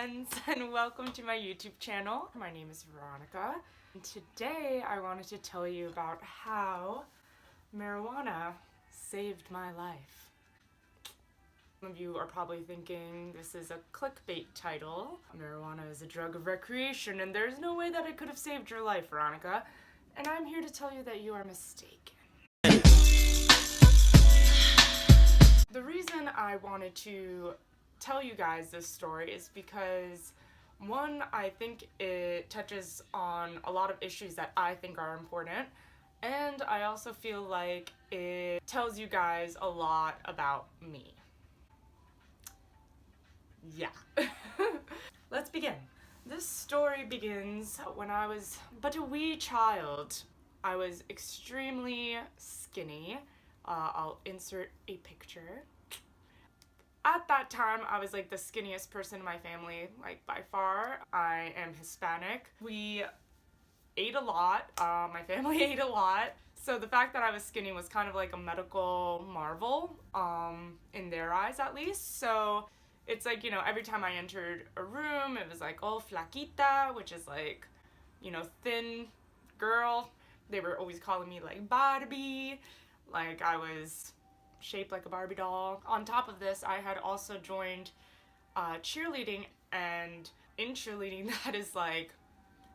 friends, and welcome to my YouTube channel. My name is Veronica, and today I wanted to tell you about how marijuana saved my life. Some of you are probably thinking this is a clickbait title. Marijuana is a drug of recreation and there's no way that it could have saved your life, Veronica. And I'm here to tell you that you are mistaken. The reason I wanted to tell you guys this story is because, one, I think it touches on a lot of issues that I think are important, and I also feel like it tells you guys a lot about me. Yeah. Let's begin. This story begins when I was but a wee child. I was extremely skinny. I'll insert a picture. At that time, I was like the skinniest person in my family, like by far. I am Hispanic. We ate a lot. My family ate a lot. So the fact that I was skinny was kind of like a medical marvel, in their eyes at least. So it's like, every time I entered a room, it was like, oh, flaquita, which is like, thin girl. They were always calling me like Barbie. Like I was shaped like a Barbie doll. On top of this, I had also joined cheerleading, and in cheerleading that is like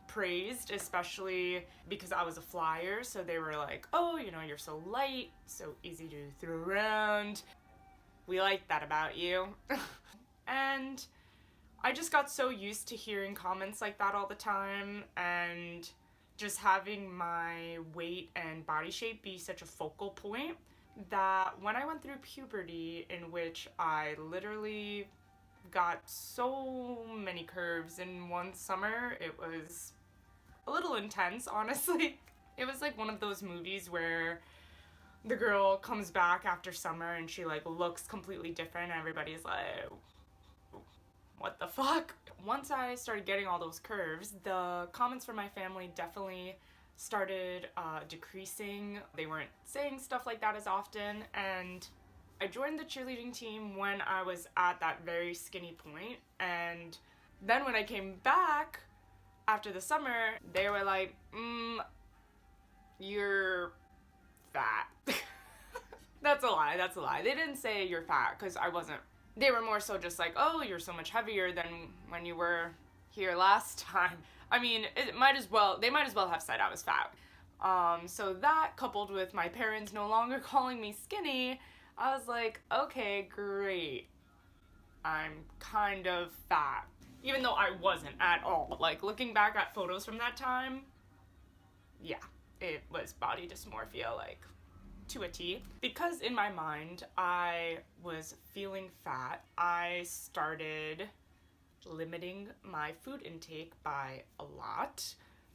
praised, especially because I was a flyer. So they were like, oh, you're so light, so easy to throw around. We like that about you. And I just got so used to hearing comments like that all the time, and just having my weight and body shape be such a focal point, that when I went through puberty, in which I literally got so many curves in one summer, it was a little intense, honestly. It was like one of those movies where the girl comes back after summer and she like looks completely different and everybody's like, what the fuck? Once I started getting all those curves, the comments from my family definitely started decreasing. They weren't saying stuff like that as often, and I joined the cheerleading team when I was at that very skinny point, and then when I came back after the summer, they were like, you're fat. That's a lie. They didn't say you're fat, because I wasn't. They were more so just like, oh, you're so much heavier than when you were here last time. I mean, they might as well have said I was fat. So that, coupled with my parents no longer calling me skinny, I was like, okay, great. I'm kind of fat. Even though I wasn't at all. Like, looking back at photos from that time, yeah, it was body dysmorphia, like, to a T. Because in my mind I was feeling fat, I started limiting my food intake by a lot.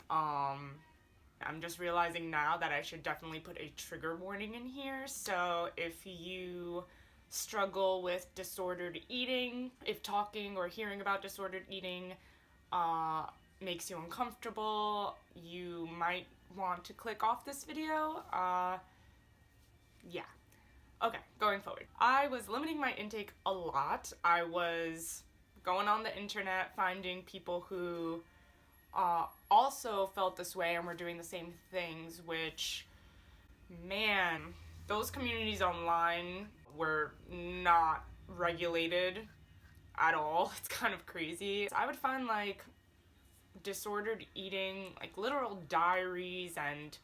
I'm just realizing now that I should definitely put a trigger warning in here. So if you struggle with disordered eating, if talking or hearing about disordered eating makes you uncomfortable, you might want to click off this video. Yeah. Okay, going forward. I was limiting my intake a lot. I was going on the internet, finding people who also felt this way and were doing the same things, which, man, those communities online were not regulated at all. It's kind of crazy. I would find like disordered eating, like literal diaries and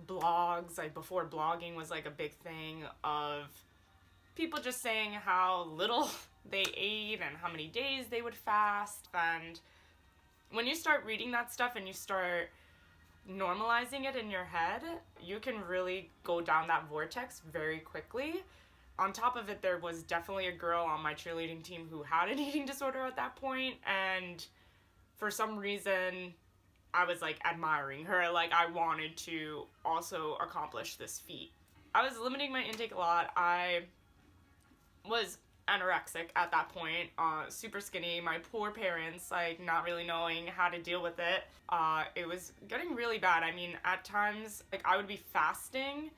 blogs, like before blogging was like a big thing, of people just saying how little they ate and how many days they would fast. And when you start reading that stuff and you start normalizing it in your head, you can really go down that vortex very quickly. On top of it, there was definitely a girl on my cheerleading team who had an eating disorder at that point, and for some reason I was like admiring her. Like I wanted to also accomplish this feat. I was limiting my intake a lot. I was anorexic at that point, super skinny. My poor parents, like, not really knowing how to deal with it. It was getting really bad. I mean, at times, like, I would be fasting,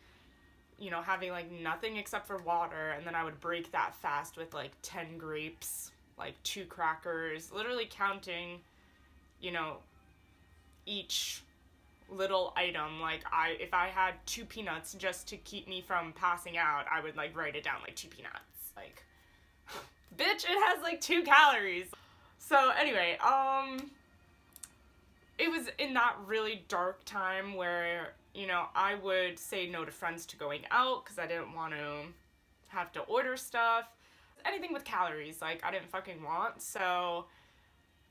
having like nothing except for water, and then I would break that fast with like 10 grapes like 2 crackers, literally counting, you know, each little item. Like if I had 2 peanuts just to keep me from passing out, I would like write it down like 2 peanuts. Like, bitch, it has like 2 calories. So anyway, it was in that really dark time where, you know, I would say no to friends to going out because I didn't want to have to order stuff. Anything with calories, like, I didn't fucking want. So,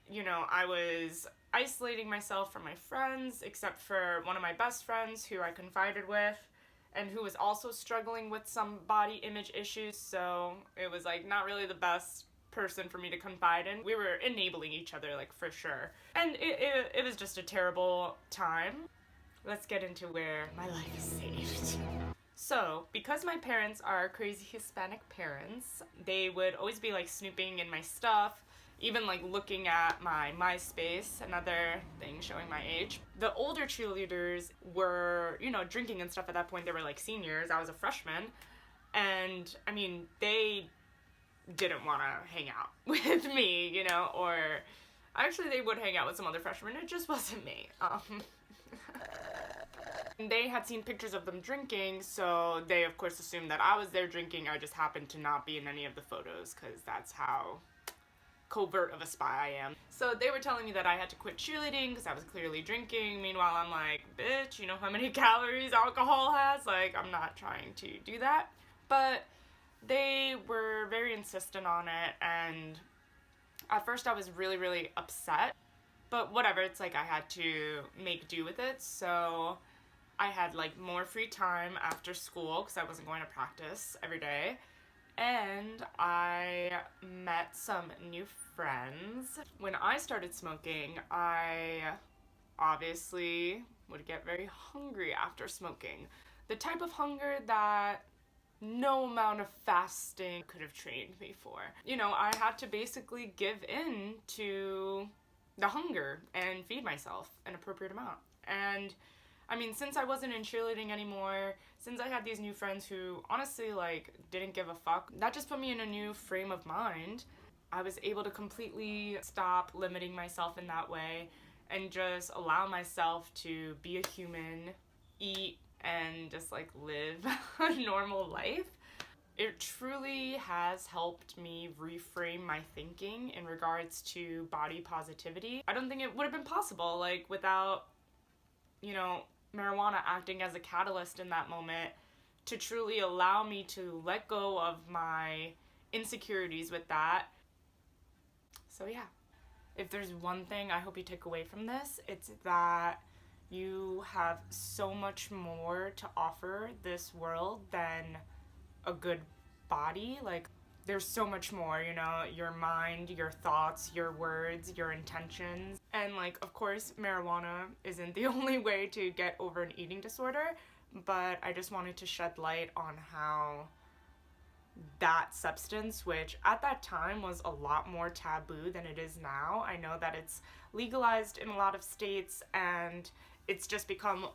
you know, I was isolating myself from my friends, except for one of my best friends who I confided with and who was also struggling with some body image issues. So it was like not really the best person for me to confide in. We were enabling each other, like, for sure. And it was just a terrible time. Let's get into where my life is saved. So, because my parents are crazy Hispanic parents, they would always be like snooping in my stuff, even like looking at my MySpace, another thing showing my age. The older cheerleaders were, you know, drinking and stuff at that point. They were like seniors. I was a freshman. And I mean, they didn't want to hang out with me, you know, or actually they would hang out with some other freshmen. It just wasn't me. They had seen pictures of them drinking, so they of course assumed that I was there drinking. I just happened to not be in any of the photos because that's how covert of a spy I am. So they were telling me that I had to quit cheerleading because I was clearly drinking. Meanwhile, I'm like, bitch, you know how many calories alcohol has? Like, I'm not trying to do that. But they were very insistent on it, and at first I was really, really upset. But whatever, it's like I had to make do with it. So I had like more free time after school because I wasn't going to practice every day. And I met some new friends. When I started smoking, I obviously would get very hungry after smoking. The type of hunger that no amount of fasting could have trained me for. You know, I had to basically give in to the hunger and feed myself an appropriate amount. And I mean, since I wasn't in cheerleading anymore, since I had these new friends who honestly, like, didn't give a fuck, that just put me in a new frame of mind. I was able to completely stop limiting myself in that way and just allow myself to be a human, eat, and just, like, live a normal life. It truly has helped me reframe my thinking in regards to body positivity. I don't think it would have been possible, like, without, you know, marijuana acting as a catalyst in that moment to truly allow me to let go of my insecurities with that. So yeah, if there's one thing I hope you take away from this, it's that you have so much more to offer this world than a good body. Like, there's so much more, you know, your mind, your thoughts, your words, your intentions. And, like, of course, marijuana isn't the only way to get over an eating disorder, but I just wanted to shed light on how that substance, which at that time was a lot more taboo than it is now. I know that it's legalized in a lot of states and it's just become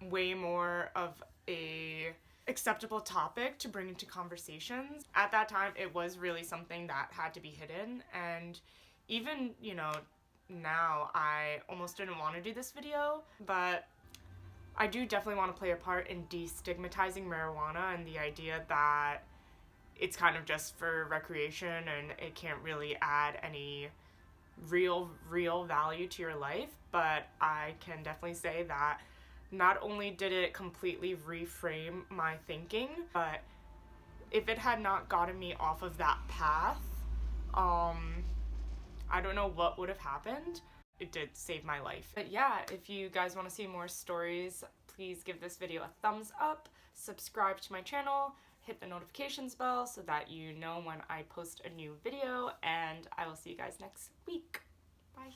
way more of a acceptable topic to bring into conversations. At that time, it was really something that had to be hidden, and even, you know, now I almost didn't want to do this video, but I do definitely want to play a part in destigmatizing marijuana and the idea that it's kind of just for recreation and it can't really add any real value to your life. But I can definitely say that not only did it completely reframe my thinking, but if it had not gotten me off of that path, I don't know what would have happened. It did save my life. But yeah, if you guys want to see more stories, please give this video a thumbs up, subscribe to my channel, hit the notifications bell so that you know when I post a new video, and I will see you guys next week. Bye.